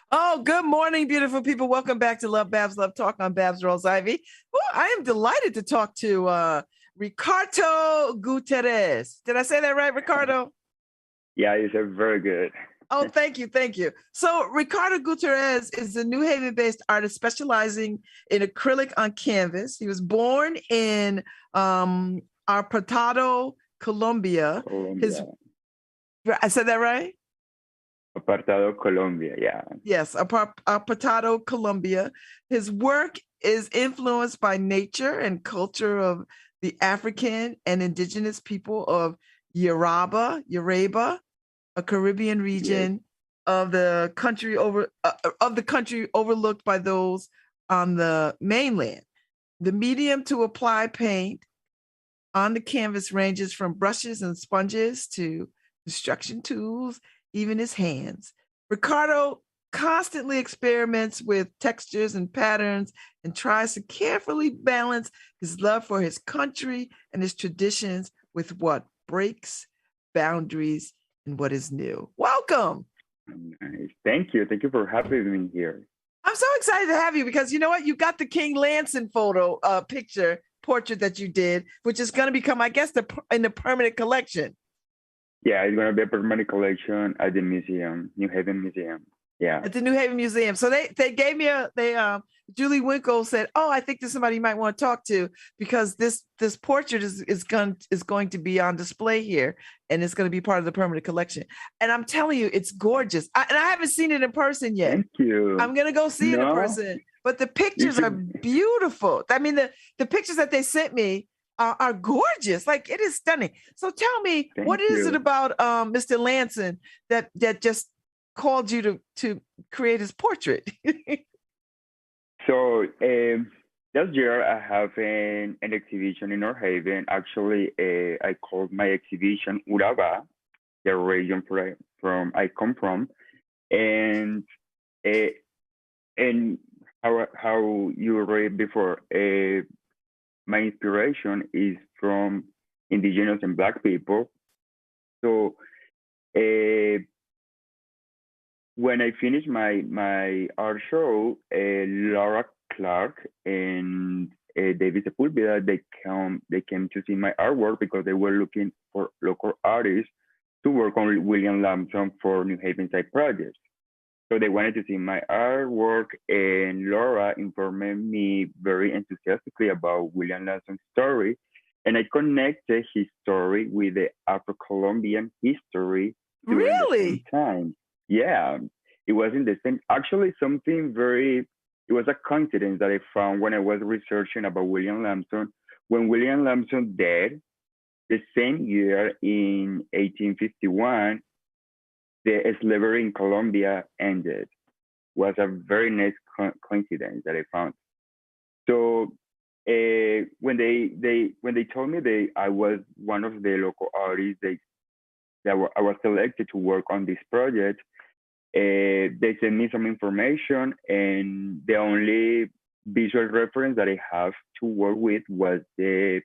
Oh, good morning, beautiful people. Welcome back to LoveBabz, Love Talk on Babz Rawls-Ivy. Well, I am delighted to talk to Ricardo Gutiérrez. Did I say that right, Ricardo? Yeah, you said very good. Oh, thank you, thank you. So Ricardo Gutiérrez is a New Haven-based artist specializing in acrylic on canvas. He was born in Apartado, Colombia. I said that right? Apartado, Colombia, yeah. Yes, Apartado, Colombia. His work is influenced by nature and culture of the African and indigenous people of Yoruba, a Caribbean region of the country overlooked by those on the mainland. The medium to apply paint on the canvas ranges from brushes and sponges to construction tools, even his hands. Ricardo constantly experiments with textures and patterns and tries to carefully balance his love for his country and his traditions with what breaks boundaries and what is new. Welcome. Nice. Thank you. Thank you for having me here. I'm so excited to have you because you know what? You got the King Lanson portrait that you did, which is going to become, I guess, in the permanent collection. Yeah, it's going to be a permanent collection at the museum, New Haven Museum. Yeah. At the New Haven Museum. So they gave me Julie Winkle said, "Oh, I think there's somebody you might want to talk to because this portrait is going to be on display here and it's going to be part of the permanent collection." And I'm telling you, it's gorgeous. And I haven't seen it in person yet. Thank you. I'm going to go see it in person. But the pictures are beautiful. I mean, the pictures that they sent me are gorgeous. Like, it is stunning. So tell me, what is it about Mr. Lanson that just called you to create his portrait? So last year I have an exhibition in North Haven. Actually, I called my exhibition Urabá, the region from I come from, and how you read before. My inspiration is from indigenous and Black people. So when I finished my art show, Laura Clark and David Sepulveda, they came to see my artwork because they were looking for local artists to work on William Lamson for New Haven side projects. So they wanted to see my artwork, and Laura informed me very enthusiastically about William Lamson's story. And I connected his story with the Afro-Colombian history during the same time. Yeah, it was in the same, actually it was a coincidence that I found when I was researching about William Lamson. When William Lamson died, the same year in 1851, the slavery in Colombia ended. Was a very nice coincidence that I found. So when they told me I was one of the local artists, I was selected to work on this project. They sent me some information, and the only visual reference that I have to work with was the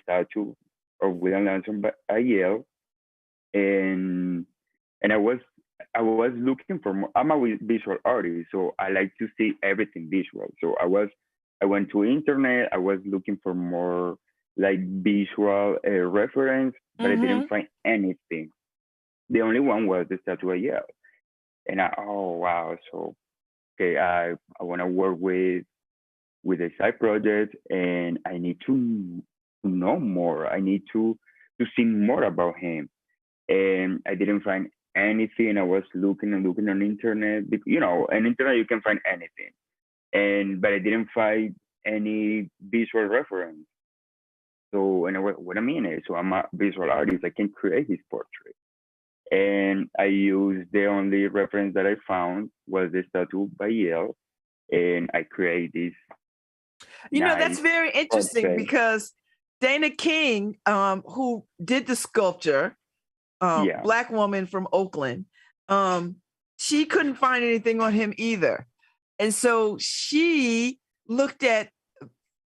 statue of William Lamson by Yale. And I was looking for more. I'm a visual artist, so I like to see everything visual. So I went to internet. I was looking for more like visual reference, but I didn't find anything. The only one was the statue of Yale, and oh wow! So okay, I want to work with a side project, and I need to know more. I need to see more about him. And I didn't find anything. I was looking and looking on internet. You know, on internet you can find anything, but I didn't find any visual reference. So, and I went, wait a minute. So I'm a visual artist. I can create his portrait. And I used the only reference that I found was the statue by Yale, and I create this That's nice very interesting portrait. because Dana King, who did the sculpture, Yeah. Black woman from Oakland, she couldn't find anything on him either. And so she looked at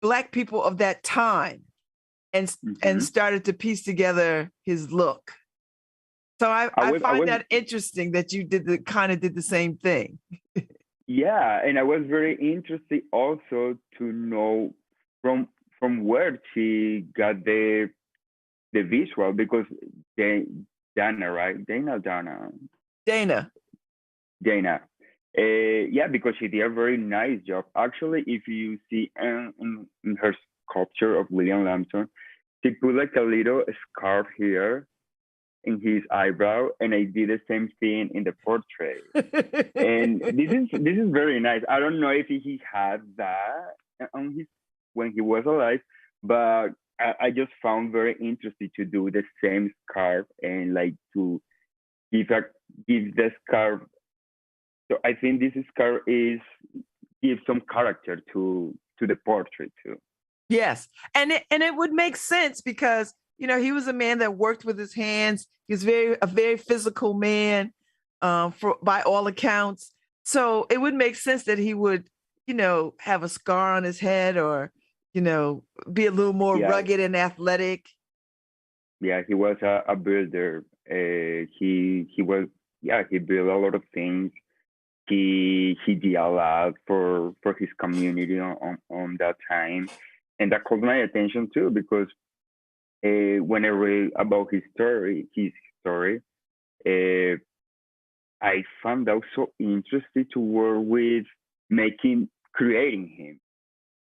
Black people of that time and Hmm. started to piece together his look. So I I find was, that interesting that you did the same thing. yeah, and I was very interested also to know from where she got the visual because they, Dana, right? Dana. Dana. Yeah, because she did a very nice job. Actually, if you see in her sculpture of William Lambson, she put like a little scarf here in his eyebrow, and I did the same thing in the portrait. And this is very nice. I don't know if he had that on his when he was alive, but I just found very interesting to do the same scarf and like to give the scarf. So I think this scarf is gives some character to the portrait too. Yes. And it would make sense because he was a man that worked with his hands. He was a very physical man, for by all accounts. So it would make sense that he would, have a scar on his head or, be a little more Yeah, rugged and athletic. yeah, he was a builder. He was, yeah, he built a lot of things. He did a lot for his community on that time, and that caught my attention too because when I read about his story, uh, I found out so interesting to work with creating him.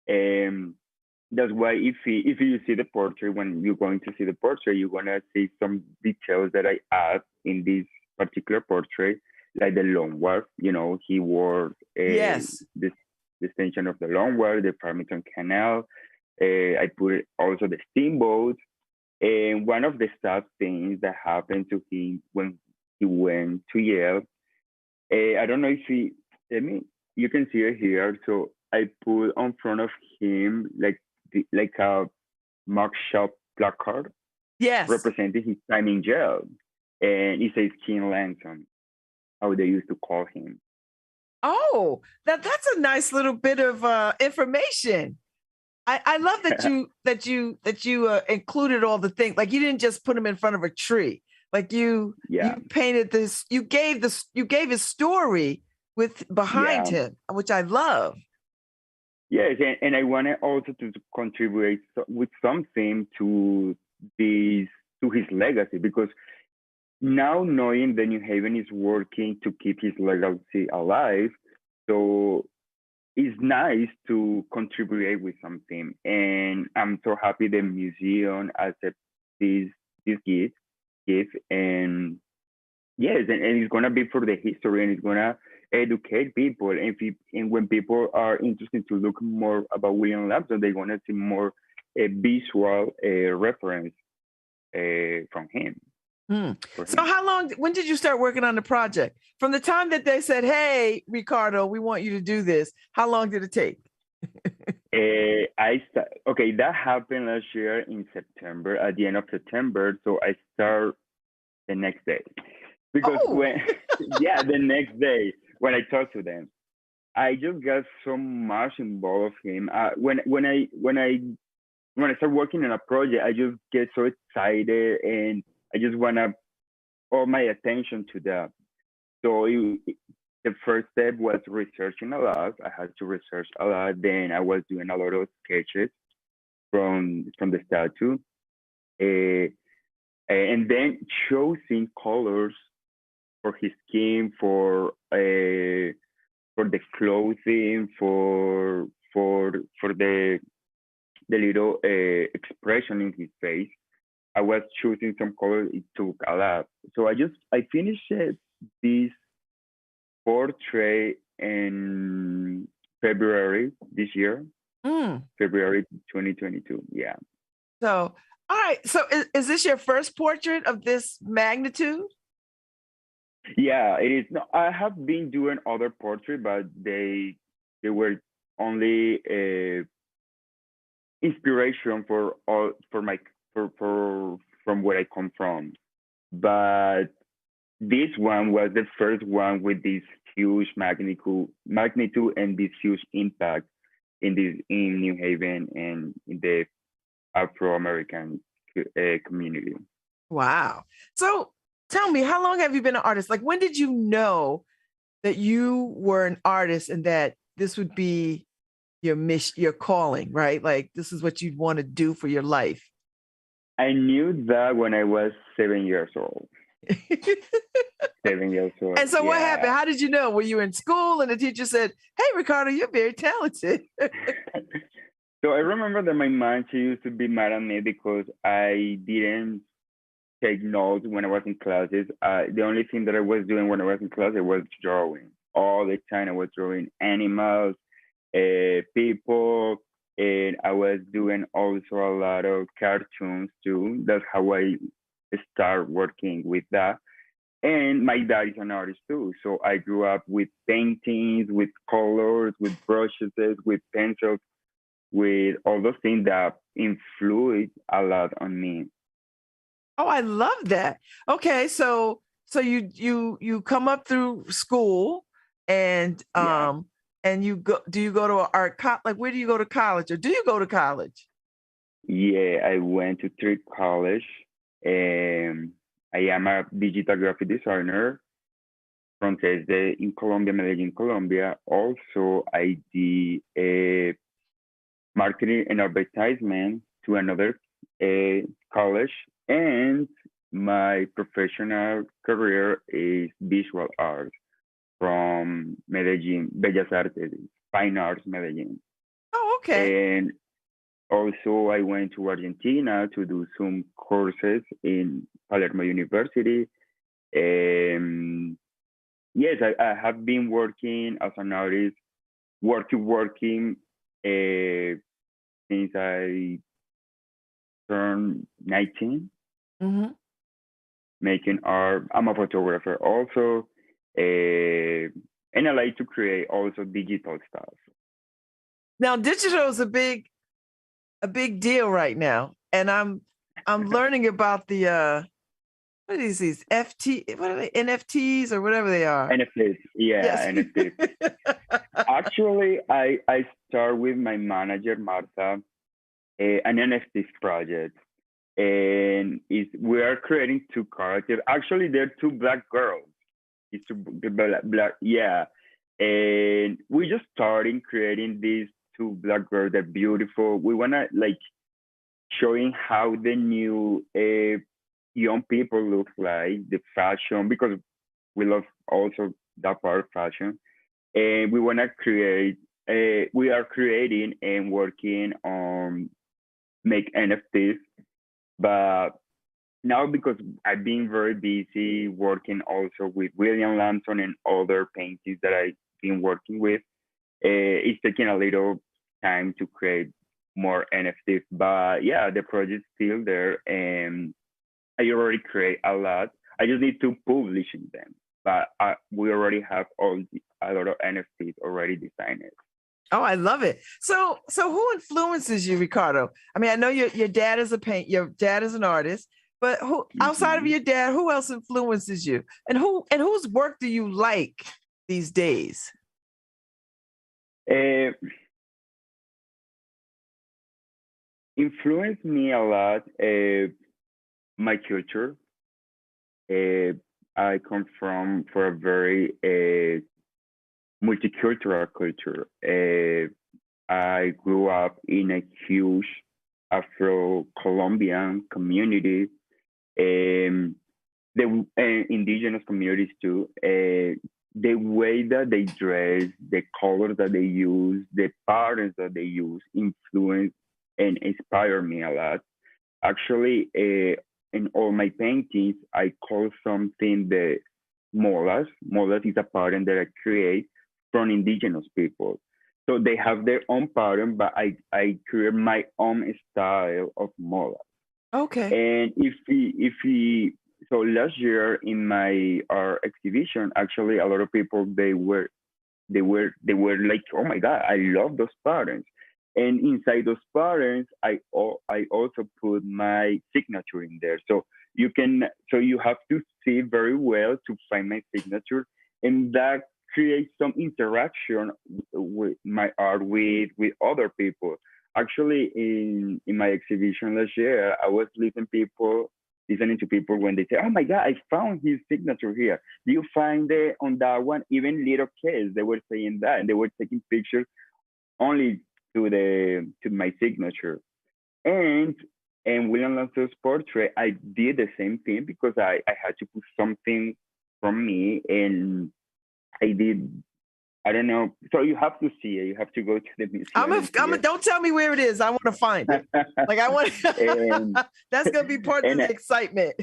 Um, that's why if you see the portrait, when you're going to see the portrait, you're gonna see some details that I add in this particular portrait, like the long wharf. He wore Yes. this the extension of the long wharf, the Farmington Canal. I put also the steamboat. And one of the sad things that happened to him when he went to Yale, I don't know if I mean, you can see it here. So I put on front of him like a mugshot placard Yes. representing his time in jail. And it says King Lanson, how they used to call him. Oh, that's a nice little bit of information. I love that you included all the things. Like you didn't just put him in front of a tree. Like you Yeah, painted this. You gave his story with behind yeah. him, which I love. Yes, and I wanted also to contribute with something this to his legacy because now knowing that New Haven is working to keep his legacy alive, so it's nice to contribute with something. And I'm so happy the museum accepts this gift, and yes, and it's gonna be for the history, and it's gonna educate people. And when people are interested to look more about William Lambson, they're gonna see more visual reference from him. Hmm. For So him. when did you start working on the project? From the time that they said, "Hey, Ricardo, we want you to do this," how long did it take? Okay, that happened last year in September, at the end of September. So I start the next day because Oh, when yeah, the next day when I talked to them, I just got so much involved with him. When I start working on a project, I just get so excited and I just wanna all my attention to that. So the first step was researching a lot. I had to research a lot. Then I was doing a lot of sketches from the statue, uh, and then choosing colors for his skin, for the clothing, for the little expression in his face. I was choosing some colors. It took a lot. So I finished this portrait in February this year, mm. February 2022. Yeah. So all right. So is this your first portrait of this magnitude? Yeah, it is. No, I have been doing other portraits, but they were only inspiration for all for my for from where I come from. But this one was the first one with this huge magnitude and this huge impact in New Haven and in the Afro American community. Wow. So tell me, how long have you been an artist? Like, when did you know that you were an artist and that this would be your mission, your calling, right? Like, this is what you'd want to do for your life. I knew that when I was 7 years old. 7 years old. And so what happened? How did you know? Were you in school and the teacher said, "Hey, Ricardo, you're very talented"? So I remember that my mom, she used to be mad at me because I didn't take notes when I was in classes. The only thing that I was doing when I was in class, I was drawing. All the time I was drawing animals, people, and I was doing also a lot of cartoons too. That's how I start working with that. And my dad is an artist too. So I grew up with paintings, with colors, with brushes, with pencils, with all those things that influenced a lot on me. Oh, I love that. Okay, so you come up through school and Yeah. and you go, do you go to an art like, where do you go to college, or do you go to college? Yeah, I went to Trick College, and I am a digital graphic designer from TESDE in Colombia, Medellin, Colombia. Also, I did a marketing and advertisement to another college, and my professional career is visual art from Medellin, Bellas Artes, Fine Arts Medellin. Oh, okay. And also, I went to Argentina to do some courses in Palermo University. And yes, I have been working as an artist, working since I turned 19, Hmm. making art. I'm a photographer also, and I like to create also digital stuff. Now, digital is a big deal right now, and I'm learning about the what is these what are they, NFTs or whatever they are? NFTs, yeah, Yes. NFTs. Actually, I start with my manager Martha an NFTs project, and we are creating two characters. Actually, they're two black girls. It's two black, yeah. And we just starting creating these two black girls. They're beautiful. We wanna like showing how the new young people look like, the fashion, because we love also that part of fashion, and we wanna create. We are creating and working on make NFTs, but now because I've been very busy working also with William Lamson and other paintings that I've been working with, it's taking a little time to create more NFTs. But yeah, the project's still there, and I already create a lot. I just need to publish them, but we already have a lot of NFTs already designed. Oh, I love it. So who influences you, Ricardo? I mean, I know your dad is your dad is an artist, but who outside of Mm-hmm. your dad, who else influences you? And whose work do you like these days? Uh, Influenced me a lot. My culture. Uh, I come from for a very multicultural culture. I grew up in a huge Afro-Colombian community, the indigenous communities too. The way that they dress, the colors that they use, the patterns that they use influence and inspire me a lot. Actually, in all my paintings, I call something the molas. Molas is a pattern that I create from indigenous people. So they have their own pattern, but I create my own style of molas. Okay. And if we so last year in my art exhibition, actually a lot of people they were like, oh my god, I love those patterns. And inside those patterns, I also put my signature in there. So you have to see very well to find my signature, and that creates some interaction with my art with other people. Actually, in my exhibition last year, I was listening to people when they say, "Oh my God, I found his signature here. Do you find it on that one?" Even little kids, they were saying that, and they were taking pictures only to my signature. And and William Lance's portrait, I did the same thing because I had to put something from me, and I did. I don't know. So you have to see it. You have to go to the museum and see it. Don't tell me where it is. I want to find it. Like I want. And That's gonna be part of and the excitement.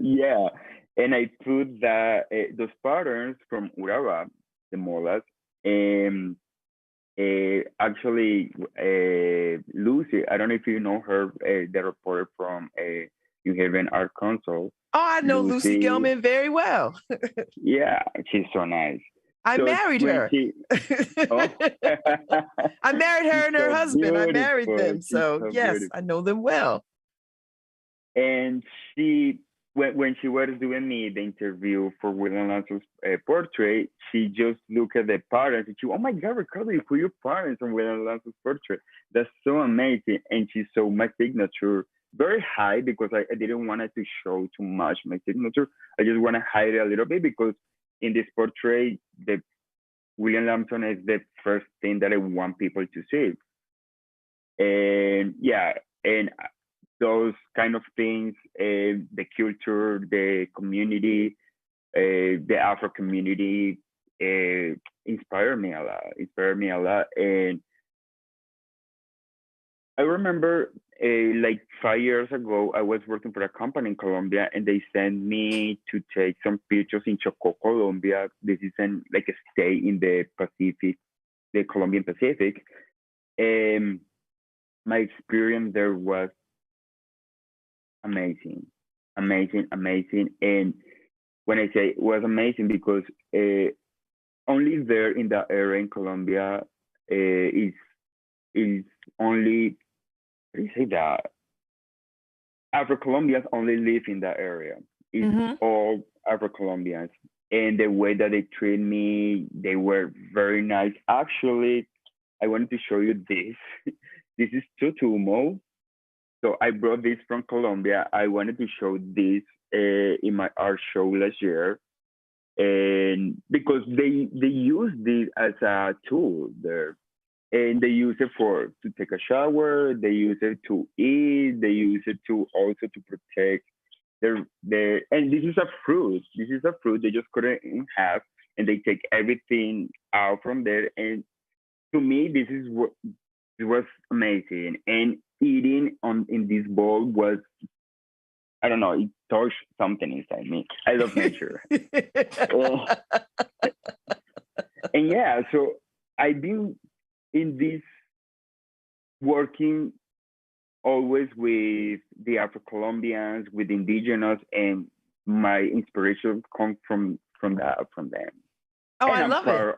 yeah, and I put those patterns from Uraba, the molas, and actually Lucy. I don't know if you know her, the reporter from New Haven Art Council. Oh, I know Lucy Gilman very well. Yeah, she's so nice. I married her. Oh. I married her and her husband. I married them. She's So yes, beautiful. I know them well. And when she was doing me the interview for William Lance's portrait, she just looked at the parents and she, oh my God, Ricardo, you put your parents on William Lance's portrait. That's so amazing. And she saw my signature very high because I didn't want it to show too much my signature. I just want to hide it a little bit because in this portrait, the William Lampson is the first thing that I want people to see. And yeah, and those kind of things, the culture, the community, the Afro community, inspire me a lot. And I remember like 5 years ago, I was working for a company in Colombia, and they sent me to take some pictures in Chocó, Colombia. This is like a state in the Pacific, the Colombian Pacific. And my experience there was amazing. And when I say it was amazing, because only there in that area in Colombia is only, how do you say that? Afro-Colombians only live in that area. It's all Afro-Colombians. And the way that they treat me, they were very nice. Actually, I wanted to show you this. This is Tutumo. So I brought this from Colombia. I wanted to show this in my art show last year. And because they use this as a tool there. And they use it to take a shower. They use it to eat. They use it to also to protect their. And this is a fruit. This is a fruit they just cut it in half, and they take everything out from there. And to me, this is what it was amazing. And eating in this bowl was, I don't know, it touched something inside me. I love nature. And yeah, so I've been in this working always with the Afro-Colombians, with indigenous, and my inspiration comes from them. Oh, And I love it.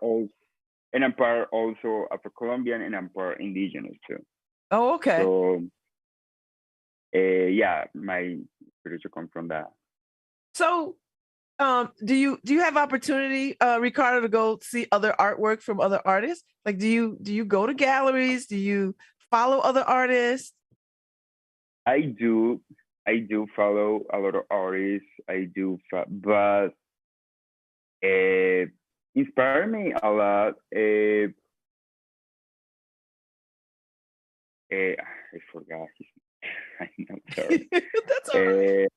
And I'm part also Afro-Colombian, and I'm part indigenous too. Oh, okay. So yeah, my inspiration comes from that. So do you have opportunity, Ricardo, to go see other artwork from other artists? Like, do you go to galleries? Do you follow other artists? I do follow a lot of artists. I do, but inspire me a lot. I forgot his name. I'm sorry. That's all right.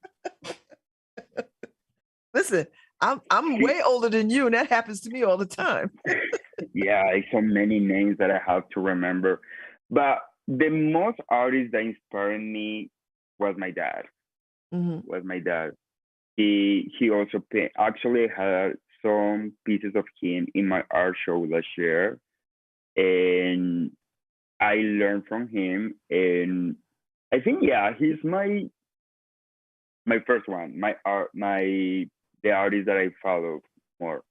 Listen, I'm way older than you, and that happens to me all the time. Yeah, like so many names that I have to remember. But the most artist that inspired me was my dad. Was my dad. He also actually had some pieces of him in my art show last year, and I learned from him. And I think, yeah, he's my my first one, my art, the artist that I follow more.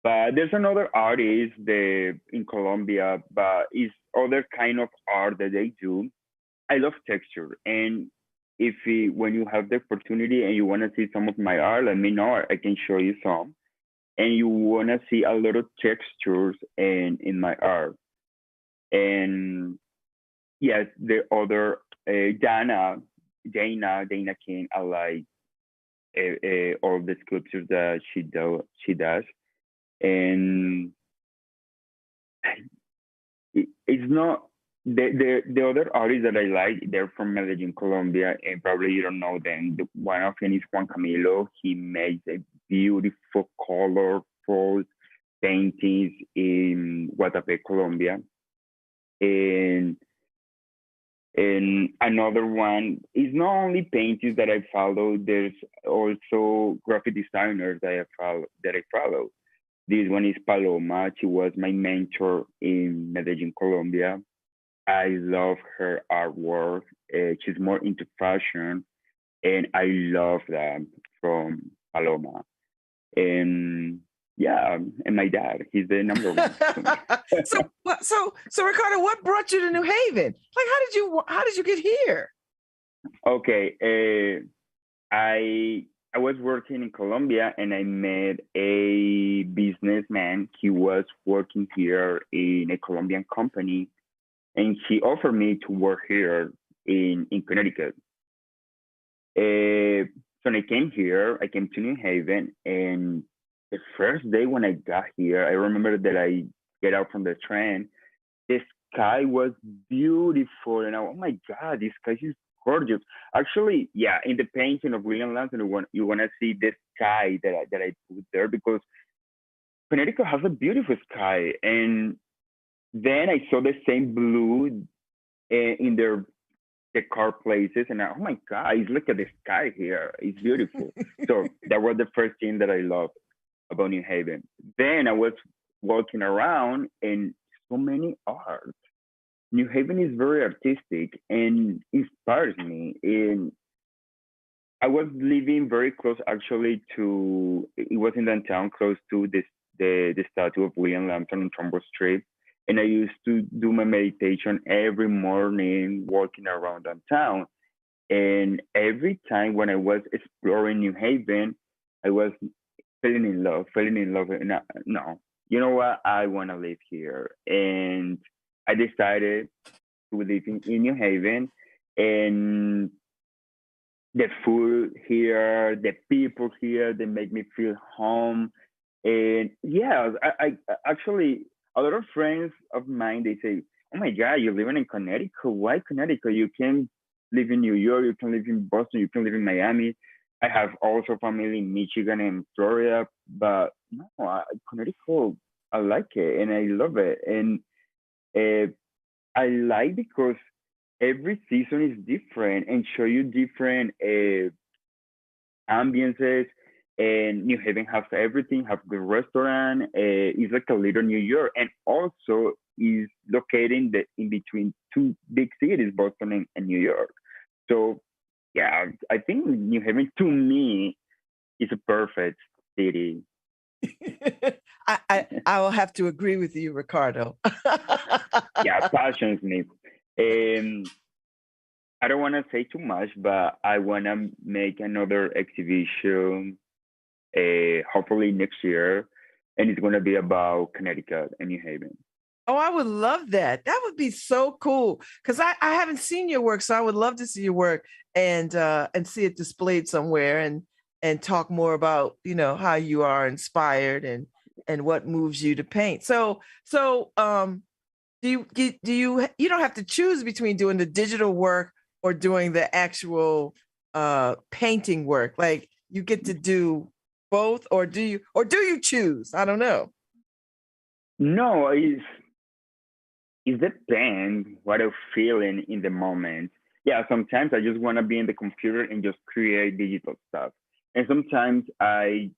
But there's another artist in Colombia, but it's other kind of art that they do. I love texture, and when you have the opportunity and you want to see some of my art, let me know. I can show you some. And you want to see a lot of textures in my art. And yes, the other Dana King, I like all the sculptures that she does, and it's not the other artists that I like. They're from Medellin, Colombia, and probably you don't know them. One of them is Juan Camilo. He makes a beautiful, colorful paintings in Guatapé, Colombia, and another one is not only paintings that I follow. There's also graphic designers that I follow. This one is Paloma. She was my mentor in Medellin, Colombia. I love her artwork. She's more into fashion, and I love that from Paloma. And yeah, and my dad, he's the number one. So Ricardo, what brought you to New Haven? Like, how did you get here? Okay, I was working in Colombia, and I met a businessman. He was working here in a Colombian company, and he offered me to work here in Connecticut. So when I came here, I came to New Haven, and the first day when I got here, I remember that I get out from the train. The sky was beautiful, and oh my God, this sky is gorgeous. Actually, yeah, in the painting of William Lantern, you want to see the sky that I put there, because Connecticut has a beautiful sky, and then I saw the same blue in the car places, and oh my God, look at the sky here. It's beautiful. So that was the first thing that I loved about New Haven. Then I was walking around, and so many art. New Haven is very artistic and inspires me. And I was living very close, actually, to it was in downtown, close to the statue of William Lambton on Trumbull Street. And I used to do my meditation every morning, walking around downtown. And every time when I was exploring New Haven, I was falling in love. And no, you know what? I want to live here. And I decided to live in New Haven. And the food here, the people here, they make me feel home. And yeah, I actually, a lot of friends of mine, they say, oh my God, you're living in Connecticut. Why Connecticut? You can live in New York, you can live in Boston, you can live in Miami. I have also family in Michigan and Florida, but no, Connecticut, I like it and I love it. And I like because every season is different and show you different ambiences. And New Haven has everything, have good restaurant. It's like a little New York, and also is located in between two big cities, Boston and New York. So yeah, I think New Haven to me is a perfect city. I will have to agree with you, Ricardo. Yeah, passions me. I don't want to say too much, but I want to make another exhibition, hopefully next year, and it's going to be about Connecticut and New Haven. Oh, I would love that. That would be so cool, because I haven't seen your work, so I would love to see your work and see it displayed somewhere, and talk more about, how you are inspired and what moves you to paint. So do you don't have to choose between doing the digital work or doing the actual painting work? Like, you get to do both, or do you choose? I don't know. No, it depends what I'm feeling in the moment. Yeah, sometimes I just want to be in the computer and just create digital stuff, and sometimes I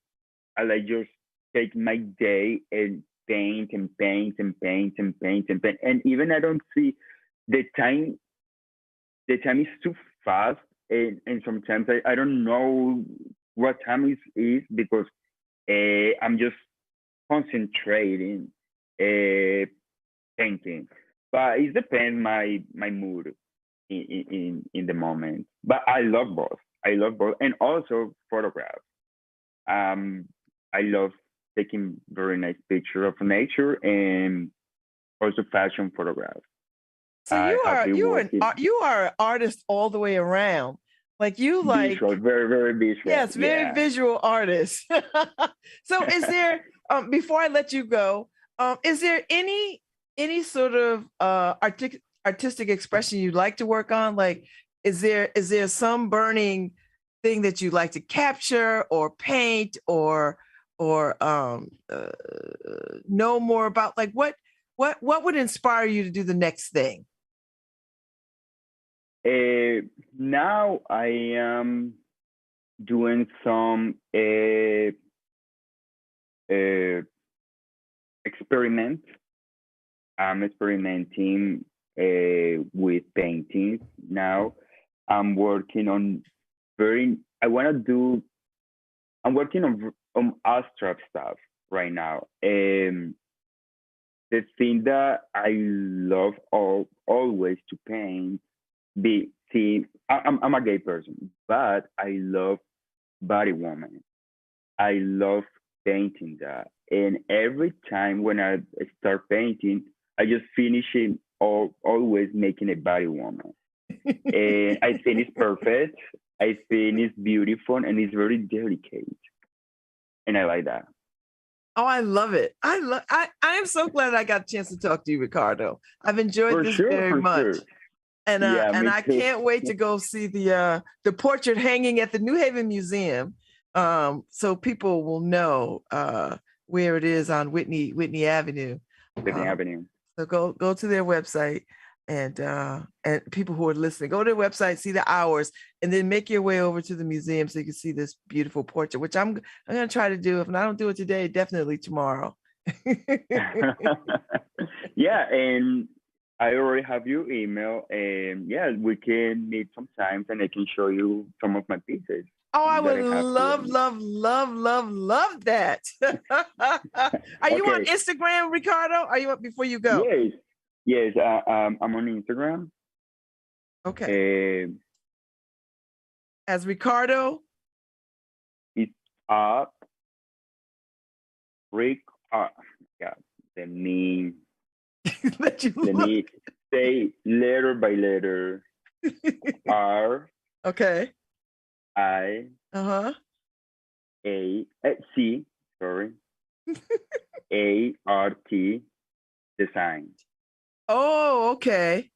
like just take my day and paint and paint and paint and paint and paint, and even I don't see the time. The time is too fast and sometimes I don't know what time is because I'm just concentrating painting, but it depends my mood in the moment. But I love both. I love both, and also photographs. I love taking very nice picture of nature and also fashion photographs. So you are an artist all the way around. Like you like visual, very, very visual. Yes, very visual artist. So is there before I let you go, is there any sort of artistic expression you'd like to work on? Like is there some burning thing that you like to capture or paint or know more about? Like what would inspire you to do the next thing? Now I am doing some experiments. I'm experimenting with paintings now. I'm working on I'm working on abstract stuff right now. The thing that I love always to paint. I'm a gay person, but I love body woman. I love painting that, and every time when I start painting, I just finish it always making a body woman, and I think it's perfect. I think it's beautiful and it's very delicate, and I like that. Oh, I love it. I am so glad I got a chance to talk to you, Ricardo. I've enjoyed this very much. Sure. And I can't wait to go see the portrait hanging at the New Haven Museum, so people will know where it is on Whitney Avenue. Whitney Avenue. So go to their website, and people who are listening, go to their website, see the hours, and then make your way over to the museum so you can see this beautiful portrait, which I'm going to try to do. If I don't do it today, definitely tomorrow. Yeah, and I already have your email, and yeah, we can meet sometimes, and I can show you some of my pieces. Oh, I would love that. Are you on Instagram, Ricardo? Are you up before you go? Yes. I'm on Instagram. Okay. As Ricardo. It's up. Yeah, let me say letter by letter. R. Okay. I. A. C. Sorry. A-R-T. Design. Oh, okay.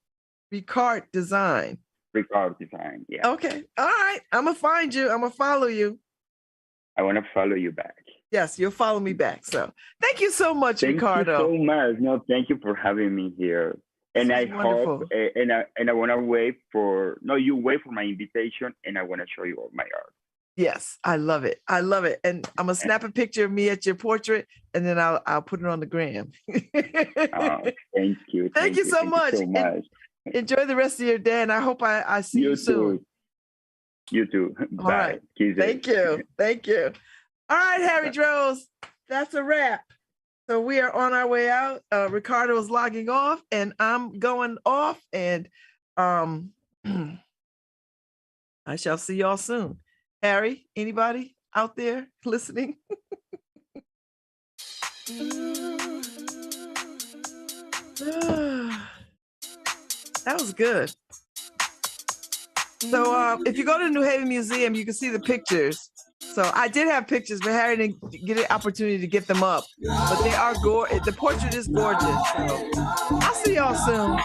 Ricard Design. Ricard Design. Yeah. Okay. All right. I'm gonna find you. I'm gonna follow you. I want to follow you back. Yes, you'll follow me back. So thank you so much, Ricardo. Thank you so much. No, thank you for having me here. And I hope, and I want to wait for, you wait for my invitation, and I want to show you all my art. Yes, I love it. I love it. And I'm gonna snap a picture of me at your portrait, and then I'll put it on the gram. Thank you. Thank you so much. Enjoy the rest of your day, and I hope I see you soon. You too. Bye. All right. Thank you. Thank you. All right, Harry Droz, that's a wrap. So we are on our way out. Ricardo is logging off, and I'm going off, and I shall see y'all soon. Harry, anybody out there listening? That was good. So if you go to the New Haven Museum, you can see the pictures. So I did have pictures, but Harry didn't get an opportunity to get them up. But they are gorgeous. The portrait is gorgeous. So I'll see y'all soon.